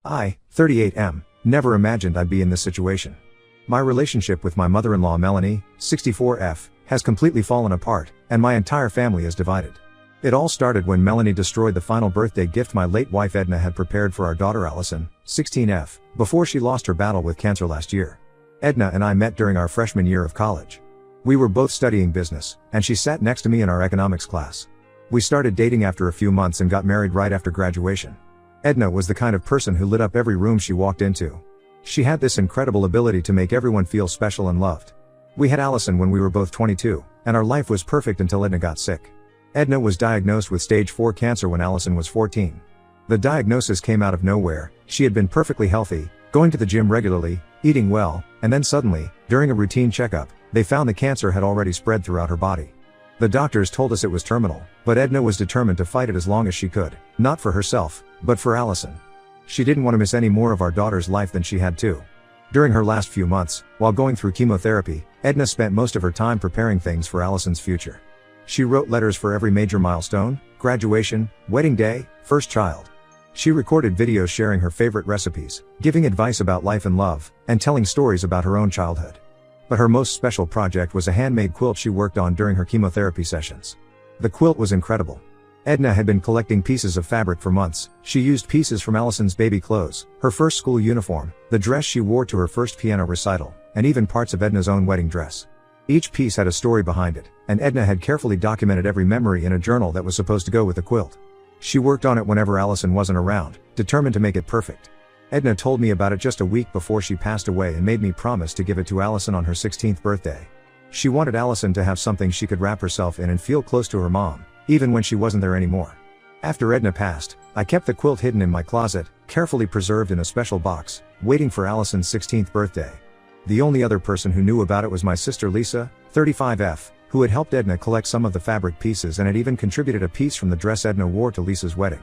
I, 38M, never imagined I'd be in this situation. My relationship with my mother-in-law Melanie, 64F, has completely fallen apart, and my entire family is divided. It all started when Melanie destroyed the final birthday gift my late wife Edna had prepared for our daughter Allison, 16F, before she lost her battle with cancer last year. Edna and I met during our freshman year of college. We were both studying business, and she sat next to me in our economics class. We started dating after a few months and got married right after graduation. Edna was the kind of person who lit up every room she walked into. She had this incredible ability to make everyone feel special and loved. We had Allison when we were both 22, and our life was perfect until Edna got sick. Edna was diagnosed with stage 4 cancer when Allison was 14. The diagnosis came out of nowhere. She had been perfectly healthy, going to the gym regularly, eating well, and then suddenly, during a routine checkup, they found the cancer had already spread throughout her body. The doctors told us it was terminal, but Edna was determined to fight it as long as she could, not for herself, but for Allison. She didn't want to miss any more of our daughter's life than she had to. During her last few months, while going through chemotherapy, Edna spent most of her time preparing things for Allison's future. She wrote letters for every major milestone, graduation, wedding day, first child. She recorded videos sharing her favorite recipes, giving advice about life and love, and telling stories about her own childhood. But her most special project was a handmade quilt she worked on during her chemotherapy sessions. The quilt was incredible. Edna had been collecting pieces of fabric for months. She used pieces from Allison's baby clothes, her first school uniform, the dress she wore to her first piano recital, and even parts of Edna's own wedding dress. Each piece had a story behind it, and Edna had carefully documented every memory in a journal that was supposed to go with the quilt. She worked on it whenever Allison wasn't around, determined to make it perfect. Edna told me about it just a week before she passed away and made me promise to give it to Allison on her 16th birthday. She wanted Allison to have something she could wrap herself in and feel close to her mom, even when she wasn't there anymore. After Edna passed, I kept the quilt hidden in my closet, carefully preserved in a special box, waiting for Allison's 16th birthday. The only other person who knew about it was my sister Lisa, 35F, who had helped Edna collect some of the fabric pieces and had even contributed a piece from the dress Edna wore to Lisa's wedding.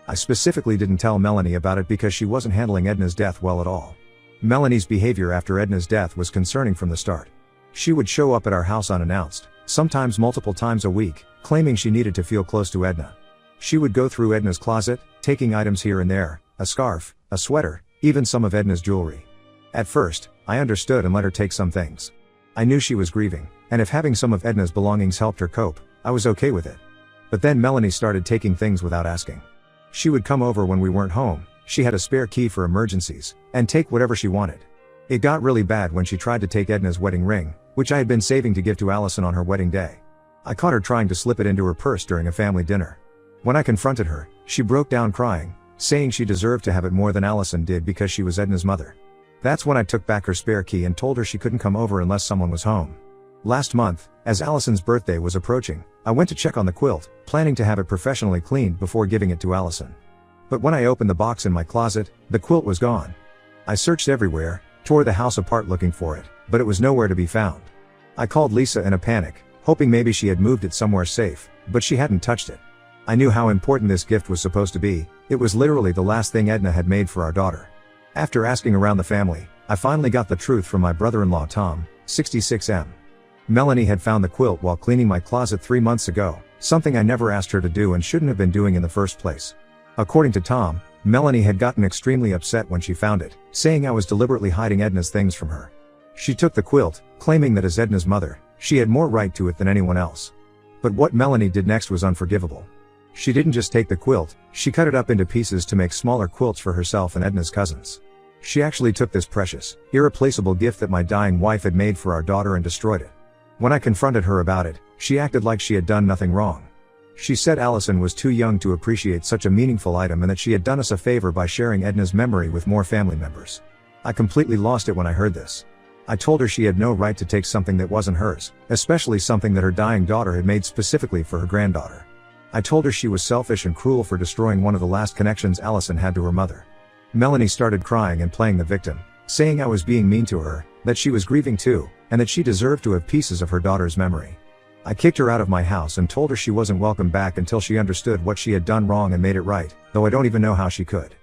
I specifically didn't tell Melanie about it because she wasn't handling Edna's death well at all. Melanie's behavior after Edna's death was concerning from the start. She would show up at our house unannounced, sometimes multiple times a week, claiming she needed to feel close to Edna. She would go through Edna's closet, taking items here and there, a scarf, a sweater, even some of Edna's jewelry. At first, I understood and let her take some things. I knew she was grieving, and if having some of Edna's belongings helped her cope, I was okay with it. But then Melanie started taking things without asking. She would come over when we weren't home, she had a spare key for emergencies, and take whatever she wanted. It got really bad when she tried to take Edna's wedding ring, which I had been saving to give to Allison on her wedding day. I caught her trying to slip it into her purse during a family dinner. When I confronted her, she broke down crying, saying she deserved to have it more than Allison did because she was Edna's mother. That's when I took back her spare key and told her she couldn't come over unless someone was home. Last month, as Allison's birthday was approaching, I went to check on the quilt, planning to have it professionally cleaned before giving it to Allison. But when I opened the box in my closet, the quilt was gone. I searched everywhere, tore the house apart looking for it, but it was nowhere to be found. I called Lisa in a panic, hoping maybe she had moved it somewhere safe, but she hadn't touched it. I knew how important this gift was supposed to be. It was literally the last thing Edna had made for our daughter. After asking around the family, I finally got the truth from my brother-in-law Tom, 66M. Melanie had found the quilt while cleaning my closet 3 months ago, something I never asked her to do and shouldn't have been doing in the first place. According to Tom, Melanie had gotten extremely upset when she found it, saying I was deliberately hiding Edna's things from her. She took the quilt, claiming that as Edna's mother, she had more right to it than anyone else. But what Melanie did next was unforgivable. She didn't just take the quilt, she cut it up into pieces to make smaller quilts for herself and Edna's cousins. She actually took this precious, irreplaceable gift that my dying wife had made for our daughter and destroyed it. When I confronted her about it, she acted like she had done nothing wrong. She said Allison was too young to appreciate such a meaningful item and that she had done us a favor by sharing Edna's memory with more family members. I completely lost it when I heard this. I told her she had no right to take something that wasn't hers, especially something that her dying daughter had made specifically for her granddaughter. I told her she was selfish and cruel for destroying one of the last connections Allison had to her mother. Melanie started crying and playing the victim, saying I was being mean to her, that she was grieving too, and that she deserved to have pieces of her daughter's memory. I kicked her out of my house and told her she wasn't welcome back until she understood what she had done wrong and made it right, though I don't even know how she could.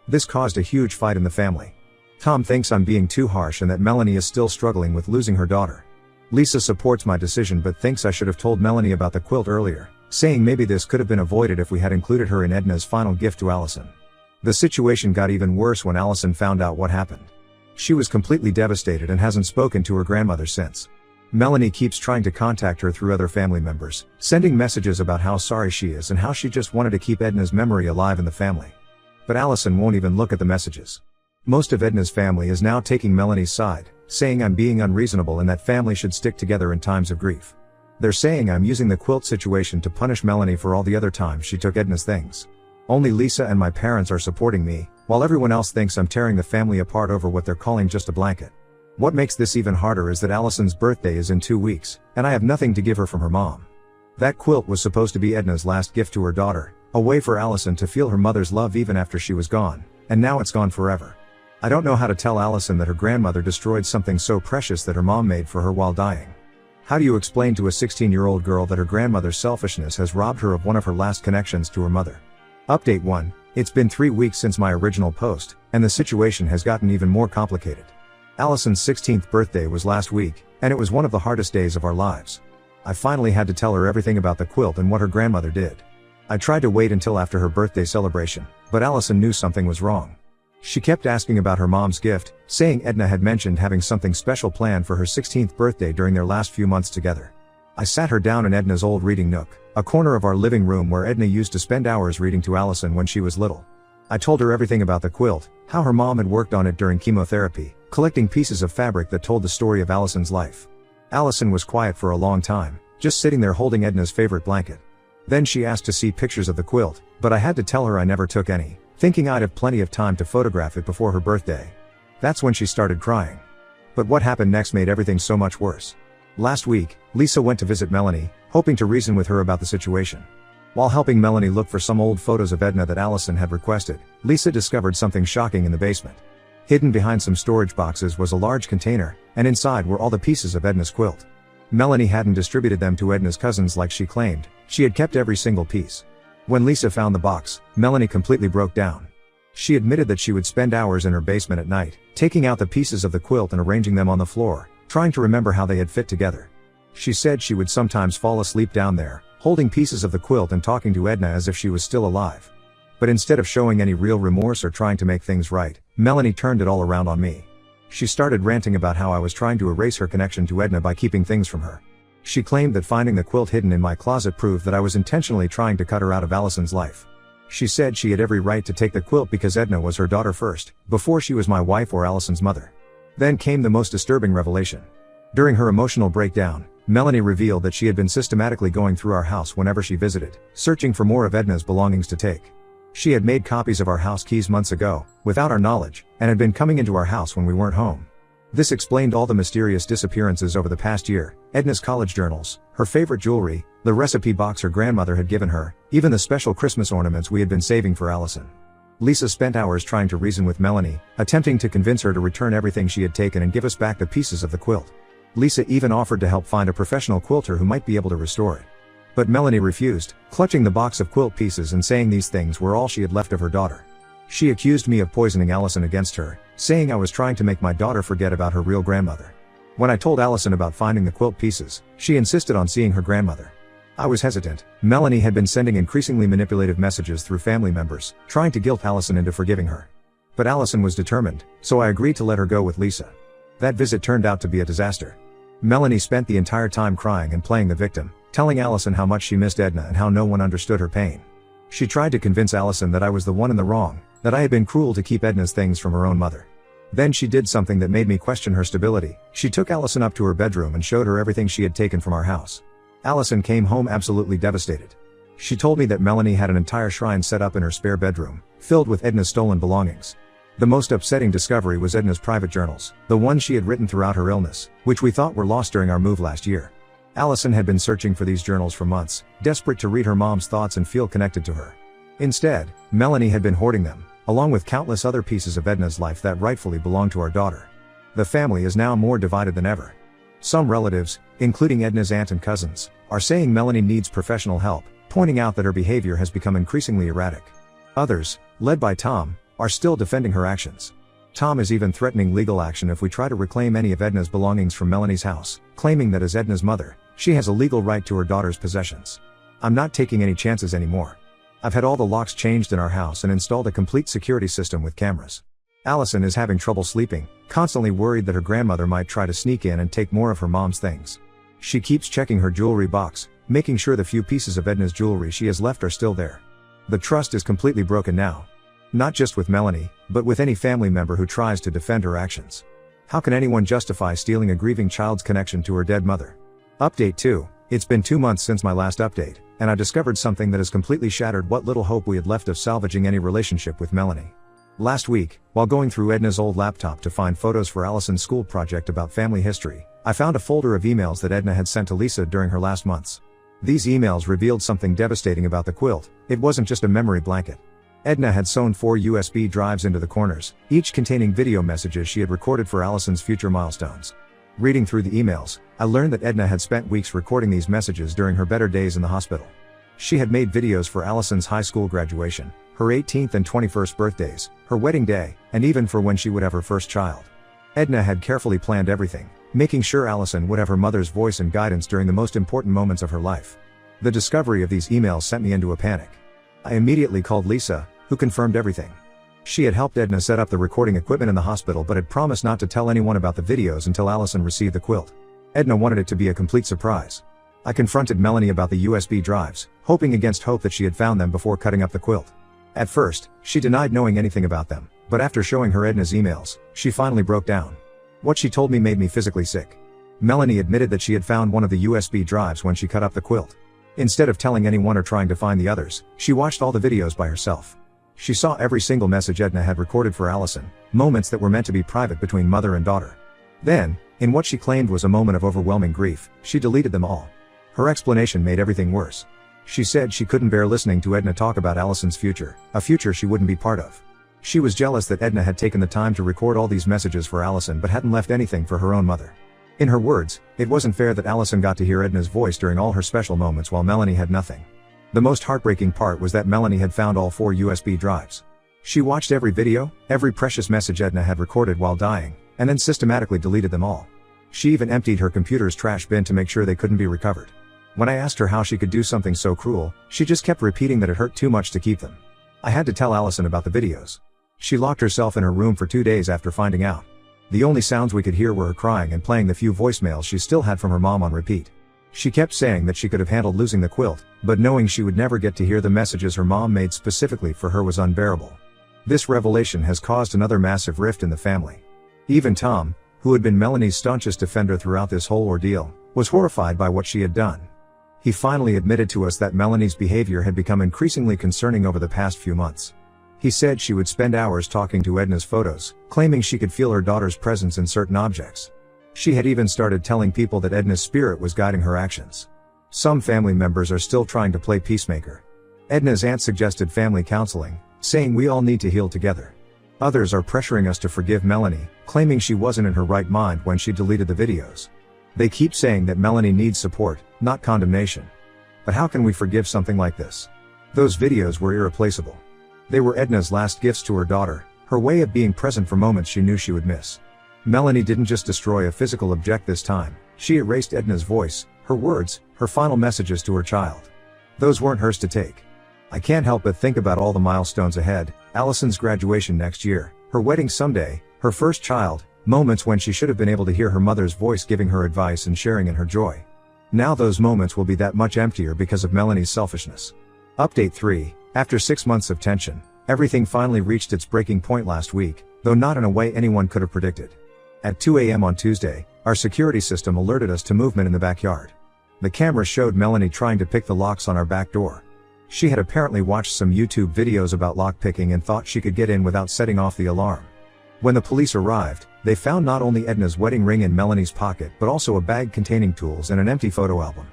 This caused a huge fight in the family. Tom thinks I'm being too harsh and that Melanie is still struggling with losing her daughter. Lisa supports my decision but thinks I should have told Melanie about the quilt earlier, saying maybe this could have been avoided if we had included her in Edna's final gift to Allison. The situation got even worse when Allison found out what happened. She was completely devastated and hasn't spoken to her grandmother since. Melanie keeps trying to contact her through other family members, sending messages about how sorry she is and how she just wanted to keep Edna's memory alive in the family. But Allison won't even look at the messages. Most of Edna's family is now taking Melanie's side, saying I'm being unreasonable and that family should stick together in times of grief. They're saying I'm using the quilt situation to punish Melanie for all the other times she took Edna's things. Only Lisa and my parents are supporting me, while everyone else thinks I'm tearing the family apart over what they're calling just a blanket. What makes this even harder is that Allison's birthday is in 2 weeks, and I have nothing to give her from her mom. That quilt was supposed to be Edna's last gift to her daughter, a way for Allison to feel her mother's love even after she was gone, and now it's gone forever. I don't know how to tell Allison that her grandmother destroyed something so precious that her mom made for her while dying. How do you explain to a 16-year-old girl that her grandmother's selfishness has robbed her of one of her last connections to her mother? Update 1. It's been 3 weeks since my original post, and the situation has gotten even more complicated. Allison's 16th birthday was last week, and it was one of the hardest days of our lives. I finally had to tell her everything about the quilt and what her grandmother did. I tried to wait until after her birthday celebration, but Allison knew something was wrong. She kept asking about her mom's gift, saying Edna had mentioned having something special planned for her 16th birthday during their last few months together. I sat her down in Edna's old reading nook, a corner of our living room where Edna used to spend hours reading to Allison when she was little. I told her everything about the quilt, how her mom had worked on it during chemotherapy, collecting pieces of fabric that told the story of Allison's life. Allison was quiet for a long time, just sitting there holding Edna's favorite blanket. Then she asked to see pictures of the quilt, but I had to tell her I never took any, thinking I'd have plenty of time to photograph it before her birthday. That's when she started crying. But what happened next made everything so much worse. Last week, Lisa went to visit Melanie, hoping to reason with her about the situation. While helping Melanie look for some old photos of Edna that Allison had requested, Lisa discovered something shocking in the basement. Hidden behind some storage boxes was a large container, and inside were all the pieces of Edna's quilt. Melanie hadn't distributed them to Edna's cousins like she claimed, she had kept every single piece. When Lisa found the box, Melanie completely broke down. She admitted that she would spend hours in her basement at night, taking out the pieces of the quilt and arranging them on the floor, trying to remember how they had fit together. She said she would sometimes fall asleep down there, holding pieces of the quilt and talking to Edna as if she was still alive. But instead of showing any real remorse or trying to make things right, Melanie turned it all around on me. She started ranting about how I was trying to erase her connection to Edna by keeping things from her. She claimed that finding the quilt hidden in my closet proved that I was intentionally trying to cut her out of Allison's life. She said she had every right to take the quilt because Edna was her daughter first, before she was my wife or Allison's mother. Then came the most disturbing revelation. During her emotional breakdown, Melanie revealed that she had been systematically going through our house whenever she visited, searching for more of Edna's belongings to take. She had made copies of our house keys months ago, without our knowledge, and had been coming into our house when we weren't home. This explained all the mysterious disappearances over the past year, Edna's college journals, her favorite jewelry, the recipe box her grandmother had given her, even the special Christmas ornaments we had been saving for Allison. Lisa spent hours trying to reason with Melanie, attempting to convince her to return everything she had taken and give us back the pieces of the quilt. Lisa even offered to help find a professional quilter who might be able to restore it. But Melanie refused, clutching the box of quilt pieces and saying these things were all she had left of her daughter. She accused me of poisoning Allison against her, saying I was trying to make my daughter forget about her real grandmother. When I told Allison about finding the quilt pieces, she insisted on seeing her grandmother. I was hesitant. Melanie had been sending increasingly manipulative messages through family members, trying to guilt Allison into forgiving her. But Allison was determined, so I agreed to let her go with Lisa. That visit turned out to be a disaster. Melanie spent the entire time crying and playing the victim, telling Allison how much she missed Edna and how no one understood her pain. She tried to convince Allison that I was the one in the wrong, that I had been cruel to keep Edna's things from her own mother. Then she did something that made me question her stability. She took Allison up to her bedroom and showed her everything she had taken from our house. Allison came home absolutely devastated. She told me that Melanie had an entire shrine set up in her spare bedroom, filled with Edna's stolen belongings. The most upsetting discovery was Edna's private journals, the ones she had written throughout her illness, which we thought were lost during our move last year. Allison had been searching for these journals for months, desperate to read her mom's thoughts and feel connected to her. Instead, Melanie had been hoarding them, along with countless other pieces of Edna's life that rightfully belonged to our daughter. The family is now more divided than ever. Some relatives, including Edna's aunt and cousins, are saying Melanie needs professional help, pointing out that her behavior has become increasingly erratic. Others, led by Tom, are still defending her actions. Tom is even threatening legal action if we try to reclaim any of Edna's belongings from Melanie's house, claiming that as Edna's mother, she has a legal right to her daughter's possessions. I'm not taking any chances anymore. I've had all the locks changed in our house and installed a complete security system with cameras. Allison is having trouble sleeping, constantly worried that her grandmother might try to sneak in and take more of her mom's things. She keeps checking her jewelry box, making sure the few pieces of Edna's jewelry she has left are still there. The trust is completely broken now. Not just with Melanie, but with any family member who tries to defend her actions. How can anyone justify stealing a grieving child's connection to her dead mother? Update 2. It's been 2 months since my last update, and I discovered something that has completely shattered what little hope we had left of salvaging any relationship with Melanie. Last week, while going through Edna's old laptop to find photos for Allison's school project about family history, I found a folder of emails that Edna had sent to Lisa during her last months. These emails revealed something devastating about the quilt. It wasn't just a memory blanket. Edna had sewn 4 USB drives into the corners, each containing video messages she had recorded for Allison's future milestones. Reading through the emails, I learned that Edna had spent weeks recording these messages during her better days in the hospital. She had made videos for Allison's high school graduation, her 18th and 21st birthdays, her wedding day, and even for when she would have her first child. Edna had carefully planned everything, making sure Allison would have her mother's voice and guidance during the most important moments of her life. The discovery of these emails sent me into a panic. I immediately called Lisa, who confirmed everything. She had helped Edna set up the recording equipment in the hospital but had promised not to tell anyone about the videos until Allison received the quilt. Edna wanted it to be a complete surprise. I confronted Melanie about the USB drives, hoping against hope that she had found them before cutting up the quilt. At first, she denied knowing anything about them, but after showing her Edna's emails, she finally broke down. What she told me made me physically sick. Melanie admitted that she had found one of the USB drives when she cut up the quilt. Instead of telling anyone or trying to find the others, she watched all the videos by herself. She saw every single message Edna had recorded for Allison, moments that were meant to be private between mother and daughter. Then, in what she claimed was a moment of overwhelming grief, she deleted them all. Her explanation made everything worse. She said she couldn't bear listening to Edna talk about Allison's future, a future she wouldn't be part of. She was jealous that Edna had taken the time to record all these messages for Allison but hadn't left anything for her own mother. In her words, it wasn't fair that Allison got to hear Edna's voice during all her special moments while Melanie had nothing. The most heartbreaking part was that Melanie had found all 4 USB drives. She watched every video, every precious message Edna had recorded while dying, and then systematically deleted them all. She even emptied her computer's trash bin to make sure they couldn't be recovered. When I asked her how she could do something so cruel, she just kept repeating that it hurt too much to keep them. I had to tell Allison about the videos. She locked herself in her room for 2 days after finding out. The only sounds we could hear were her crying and playing the few voicemails she still had from her mom on repeat. She kept saying that she could have handled losing the quilt, but knowing she would never get to hear the messages her mom made specifically for her was unbearable. This revelation has caused another massive rift in the family. Even Tom, who had been Melanie's staunchest defender throughout this whole ordeal, was horrified by what she had done. He finally admitted to us that Melanie's behavior had become increasingly concerning over the past few months. He said she would spend hours talking to Edna's photos, claiming she could feel her daughter's presence in certain objects. She had even started telling people that Edna's spirit was guiding her actions. Some family members are still trying to play peacemaker. Edna's aunt suggested family counseling, saying we all need to heal together. Others are pressuring us to forgive Melanie, claiming she wasn't in her right mind when she deleted the videos. They keep saying that Melanie needs support, not condemnation. But how can we forgive something like this? Those videos were irreplaceable. They were Edna's last gifts to her daughter, her way of being present for moments she knew she would miss. Melanie didn't just destroy a physical object this time, she erased Edna's voice, her words, her final messages to her child. Those weren't hers to take. I can't help but think about all the milestones ahead, Allison's graduation next year, her wedding someday, her first child, moments when she should have been able to hear her mother's voice giving her advice and sharing in her joy. Now those moments will be that much emptier because of Melanie's selfishness. Update 3. After 6 months of tension, everything finally reached its breaking point last week, though not in a way anyone could have predicted. At 2 a.m. on Tuesday, our security system alerted us to movement in the backyard. The camera showed Melanie trying to pick the locks on our back door. She had apparently watched some YouTube videos about lockpicking and thought she could get in without setting off the alarm. When the police arrived, they found not only Edna's wedding ring in Melanie's pocket but also a bag containing tools and an empty photo album.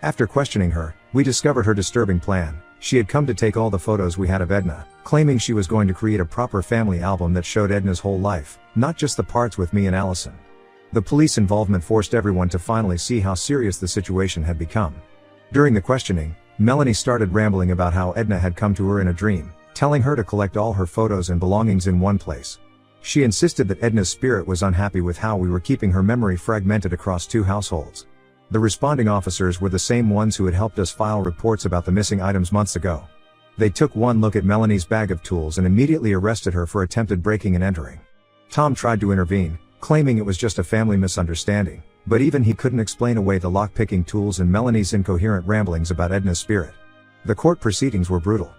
After questioning her, we discovered her disturbing plan. She had come to take all the photos we had of Edna, claiming she was going to create a proper family album that showed Edna's whole life, not just the parts with me and Allison. The police involvement forced everyone to finally see how serious the situation had become. During the questioning, Melanie started rambling about how Edna had come to her in a dream, telling her to collect all her photos and belongings in one place. She insisted that Edna's spirit was unhappy with how we were keeping her memory fragmented across 2 households. The responding officers were the same ones who had helped us file reports about the missing items months ago. They took one look at Melanie's bag of tools and immediately arrested her for attempted breaking and entering. Tom tried to intervene, claiming it was just a family misunderstanding, but even he couldn't explain away the lock-picking tools and Melanie's incoherent ramblings about Edna's spirit. The court proceedings were brutal.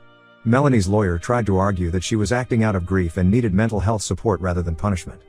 Melanie's lawyer tried to argue that she was acting out of grief and needed mental health support rather than punishment.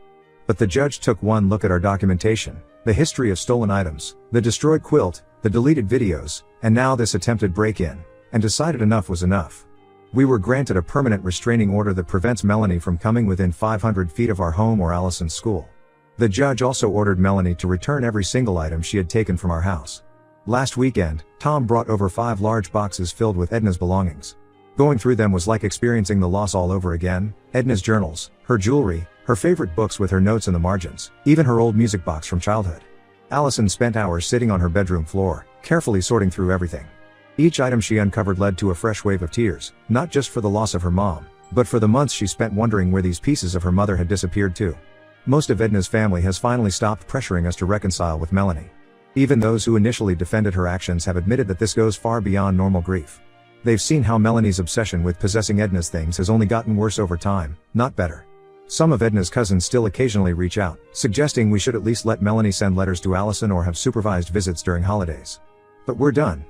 But the judge took one look at our documentation, the history of stolen items, the destroyed quilt, the deleted videos, and now this attempted break-in, and decided enough was enough. We were granted a permanent restraining order that prevents Melanie from coming within 500 feet of our home or Allison's school. The judge also ordered Melanie to return every single item she had taken from our house. Last weekend, Tom brought over 5 large boxes filled with Edna's belongings. Going through them was like experiencing the loss all over again: Edna's journals, her jewelry, her favorite books with her notes in the margins, even her old music box from childhood. Allison spent hours sitting on her bedroom floor, carefully sorting through everything. Each item she uncovered led to a fresh wave of tears, not just for the loss of her mom, but for the months she spent wondering where these pieces of her mother had disappeared to. Most of Edna's family has finally stopped pressuring us to reconcile with Melanie. Even those who initially defended her actions have admitted that this goes far beyond normal grief. They've seen how Melanie's obsession with possessing Edna's things has only gotten worse over time, not better. Some of Edna's cousins still occasionally reach out, suggesting we should at least let Melanie send letters to Allison or have supervised visits during holidays. But we're done.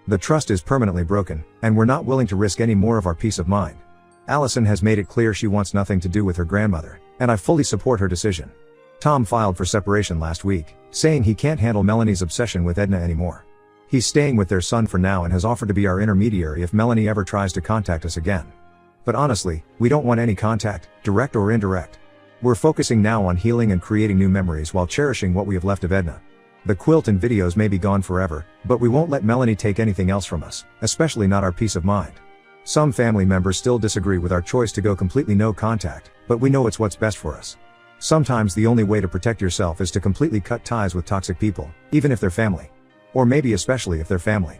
The trust is permanently broken, and we're not willing to risk any more of our peace of mind. Allison has made it clear she wants nothing to do with her grandmother, and I fully support her decision. Tom filed for separation last week, saying he can't handle Melanie's obsession with Edna anymore. He's staying with their son for now and has offered to be our intermediary if Melanie ever tries to contact us again. But honestly, we don't want any contact, direct or indirect. We're focusing now on healing and creating new memories while cherishing what we have left of Edna. The quilt and videos may be gone forever, but we won't let Melanie take anything else from us, especially not our peace of mind. Some family members still disagree with our choice to go completely no contact, but we know it's what's best for us. Sometimes the only way to protect yourself is to completely cut ties with toxic people, even if they're family. Or maybe especially if they're family.